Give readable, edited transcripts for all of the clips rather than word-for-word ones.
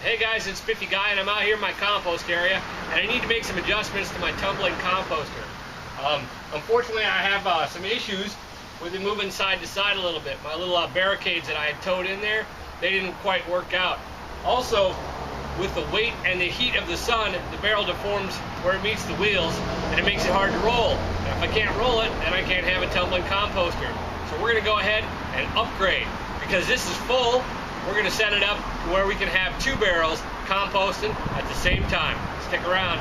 Hey guys, it's Spiffy Guy and I'm out here in my compost area and I need to make some adjustments to my tumbling composter. Unfortunately I have some issues with it moving side to side a little bit. My little barricades that I had towed in there, they didn't quite work out. Also, with the weight and the heat of the sun, the barrel deforms where it meets the wheels and it makes it hard to roll. And if I can't roll it, then I can't have a tumbling composter. So we're going to go ahead and upgrade. Because this is full, we're going to set it up where we can have 2 barrels composting at the same time. Stick around.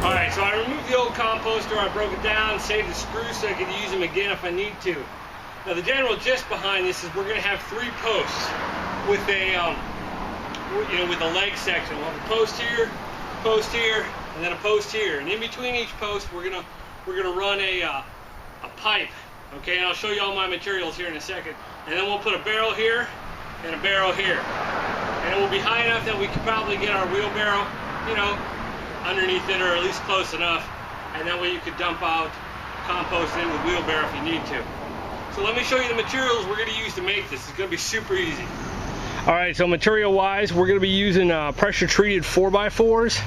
Alright, so I removed the old composter, I broke it down, saved the screws so I could use them again if I need to. Now the general gist behind this is we're going to have 3 posts with a with a leg section. We'll have a post here, and then a post here. And in between each post, we're gonna run a pipe. Okay, and I'll show you all my materials here in a second. And then we'll put a barrel here and a barrel here. And it will be high enough that we can probably get our wheelbarrow, underneath it, or at least close enough. And that way you could dump out compost in the wheelbarrow if you need to. So let me show you the materials we're gonna use to make this. It's gonna be super easy. Alright, so material wise, we're going to be using pressure treated 4x4s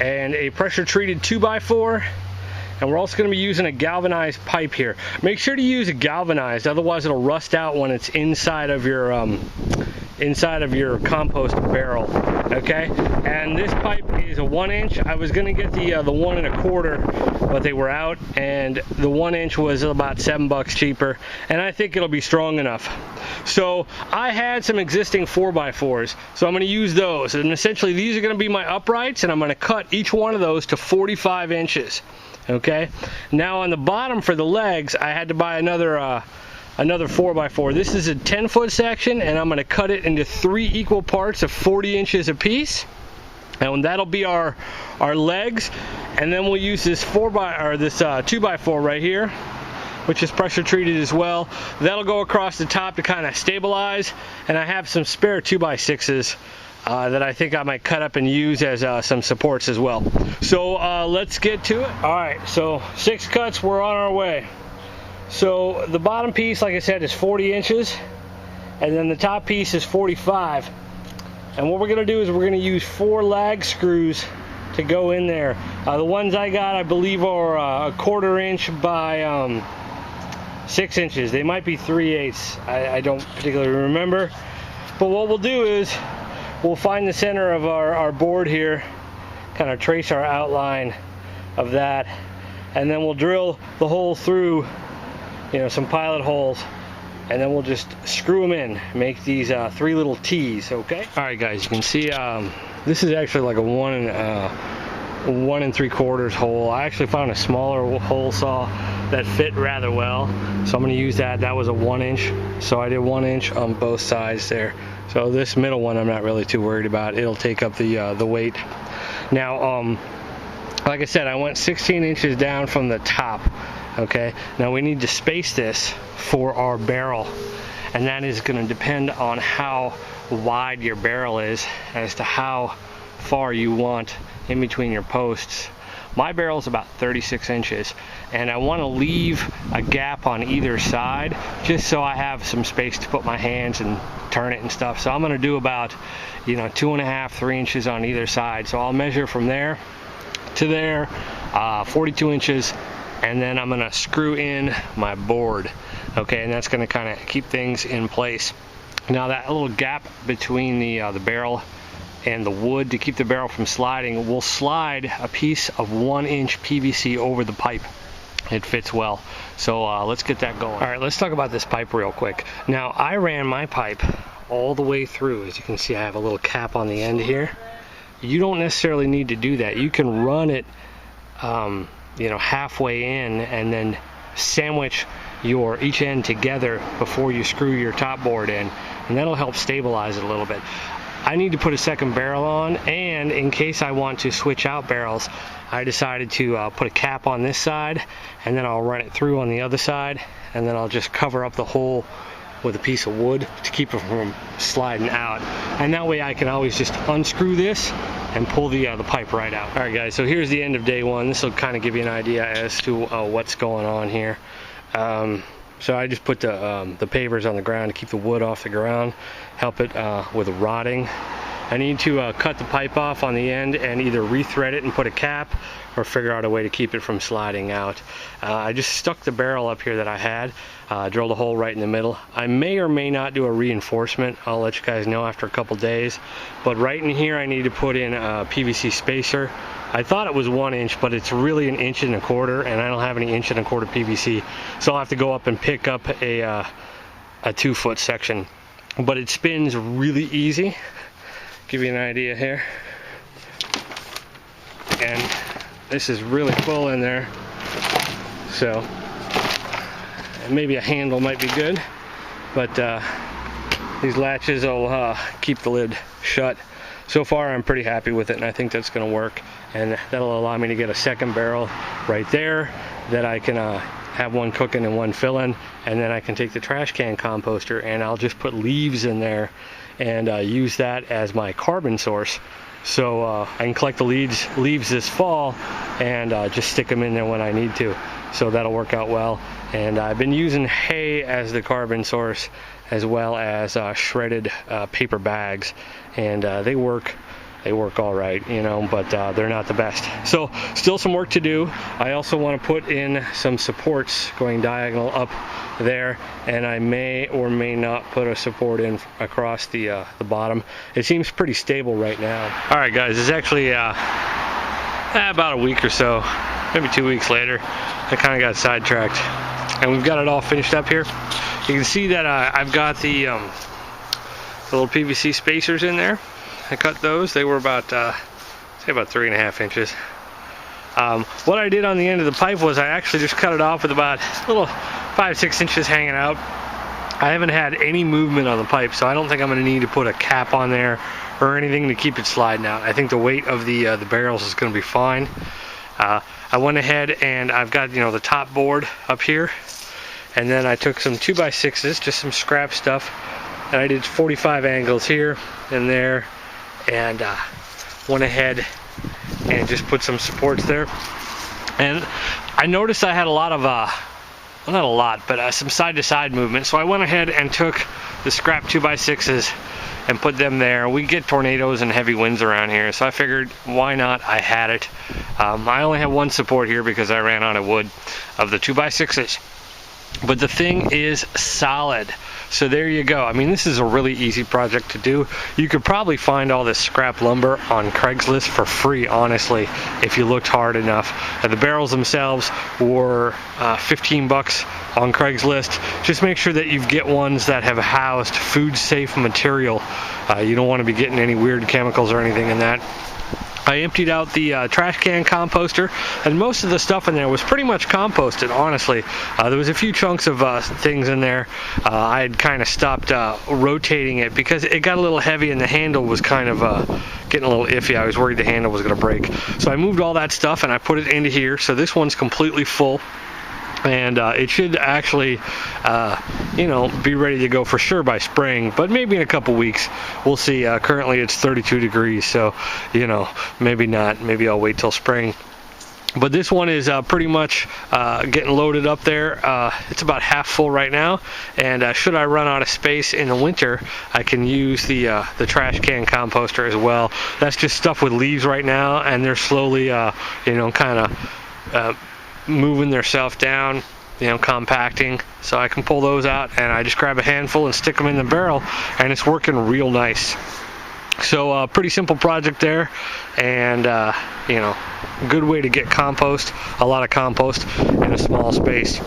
and a pressure treated 2x4, and we're also going to be using a galvanized pipe here. Make sure to use a galvanized, otherwise it'll rust out when it's inside of your compost barrel. Okay, and this pipe is a 1-inch. I was going to get the 1 1/4, but they were out, and the 1-inch was about $7 cheaper, and I think it'll be strong enough. So I had some existing 4x4s, so I'm going to use those, and essentially these are going to be my uprights, and I'm going to cut each one of those to 45 inches. Okay, now on the bottom for the legs, I had to buy another 4x4. This is a 10-foot section, and I'm going to cut it into 3 equal parts of 40 inches apiece, and that'll be our legs. And then we'll use this 2x4 right here, which is pressure treated as well. That'll go across the top to kind of stabilize, and I have some spare 2x6s that I think I might cut up and use as some supports as well. So let's get to it. Alright, so 6 cuts, we're on our way. So the bottom piece, like I said, is 40 inches, and then the top piece is 45. And what we're going to do is we're going to use 4 lag screws to go in there. The ones I got, I believe, are a 1/4 inch by 6 inches. They might be 3/8. I don't particularly remember. But what we'll do is we'll find the center of our board here, kind of trace our outline of that, and then we'll drill the hole through, some pilot holes, and then we'll just screw them in, make these 3 little T's. Okay. All right, guys, you can see this is actually like a 1 3/4 hole. I actually found a smaller hole saw that fit rather well, so I'm going to use that. That was a 1-inch, so I did 1 inch on both sides there. So this middle one I'm not really too worried about. It'll take up the weight. Now, like I said, I went 16 inches down from the top. Okay, now we need to space this for our barrel, and that is going to depend on how wide your barrel is as to how far you want in between your posts. My barrel is about 36 inches, and I want to leave a gap on either side just so I have some space to put my hands and turn it and stuff. So I'm going to do about 2.5 3 inches on either side. So I'll measure from there to there, 42 inches. And then I'm going to screw in my board, okay, and that's going to kind of keep things in place. Now that little gap between the barrel and the wood, to keep the barrel from sliding, we'll slide a piece of 1-inch PVC over the pipe. It fits well. So let's get that going. Alright, let's talk about this pipe real quick. Now I ran my pipe all the way through. As you can see, I have a little cap on the end here. You don't necessarily need to do that. You can run it halfway in and then sandwich each end together before you screw your top board in, and that'll help stabilize it a little bit. I need to put a second barrel on, and in case I want to switch out barrels, I decided to put a cap on this side, and then I'll run it through on the other side, and then I'll just cover up the whole with a piece of wood to keep it from sliding out, and that way I can always just unscrew this and pull the pipe right out. All right guys, so here's the end of day one. This will kind of give you an idea as to what's going on here. So I just put the pavers on the ground to keep the wood off the ground, help it with rotting. I need to cut the pipe off on the end and either rethread it and put a cap or figure out a way to keep it from sliding out. I just stuck the barrel up here that I had, drilled a hole right in the middle. I may or may not do a reinforcement. I'll let you guys know after a couple days. But right in here I need to put in a PVC spacer. I thought it was 1 inch, but it's really 1.25 inches, and I don't have any 1.25 inch PVC. So I'll have to go up and pick up a 2-foot section. But it spins really easy. Give you an idea here, and this is really full in there, so maybe a handle might be good, but these latches will keep the lid shut. So far I'm pretty happy with it, and I think that's going to work, and that'll allow me to get a second barrel right there that I can have one cooking and one filling, and then I can take the trash can composter and I'll just put leaves in there and use that as my carbon source. So I can collect the leaves this fall and just stick them in there when I need to. So that'll work out well. And I've been using hay as the carbon source, as well as shredded paper bags, and they work all right, you know, but they're not the best. So still some work to do. I also want to put in some supports going diagonal up there, and I may or may not put a support in across the bottom. It seems pretty stable right now. All right guys, it's actually about a week or so, maybe 2 weeks later. I kind of got sidetracked, and we've got it all finished up here. You can see that I've got the little PVC spacers in there. I cut those. They were about say about 3.5 inches. What I did on the end of the pipe was I actually just cut it off with about a little 5-6 inches hanging out. I haven't had any movement on the pipe, so I don't think I'm going to need to put a cap on there or anything to keep it sliding out. I think the weight of the barrels is going to be fine. I went ahead and I've got, you know, the top board up here, and then I took some 2x6s, just some scrap stuff, and I did 45 angles here and there, and went ahead and just put some supports there. And I noticed I had a lot of well, not a lot, but some side-to-side movement, so I went ahead and took the scrap 2x6s and put them there. We get tornadoes and heavy winds around here, so I figured why not. I had it. I only have one support here because I ran out of wood of the 2x6s, but the thing is solid. So there you go. I mean, this is a really easy project to do. You could probably find all this scrap lumber on Craigslist for free, honestly, if you looked hard enough. The barrels themselves were 15 bucks on Craigslist. Just make sure that you get ones that have housed food-safe material. You don't want to be getting any weird chemicals or anything in that. I emptied out the trash can composter, and most of the stuff in there was pretty much composted, honestly. There was a few chunks of things in there. I had kind of stopped rotating it because it got a little heavy and the handle was kind of getting a little iffy. I was worried the handle was going to break. So I moved all that stuff and I put it into here. So this one's completely full. And it should actually, you know, be ready to go for sure by spring, but maybe in a couple weeks. We'll see. Currently it's 32 degrees, so, you know, maybe not. Maybe I'll wait till spring. But this one is pretty much getting loaded up there. It's about half full right now, and should I run out of space in the winter, I can use the trash can composter as well. That's just stuff with leaves right now, and they're slowly, you know, kind of moving themselves down, you know, compacting, so I can pull those out and I just grab a handful and stick them in the barrel, and it's working real nice. So pretty simple project there, and you know, good way to get compost, a lot of compost in a small space.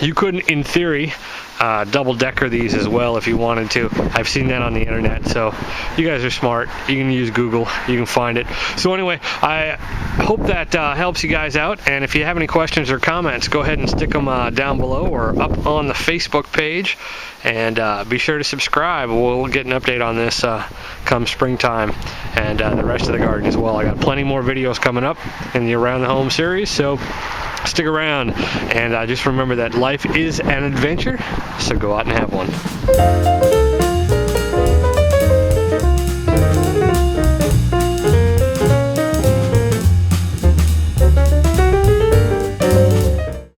You couldn't, in theory, double-decker these as well if you wanted to. I've seen that on the internet, so you guys are smart. You can use Google, you can find it. So anyway, I hope that helps you guys out, and if you have any questions or comments, go ahead and stick them down below or up on the Facebook page, and be sure to subscribe. We'll get an update on this come springtime, and the rest of the garden as well. I got plenty more videos coming up in the Around the Home series, so stick around, and just remember that life is an adventure, so go out and have one.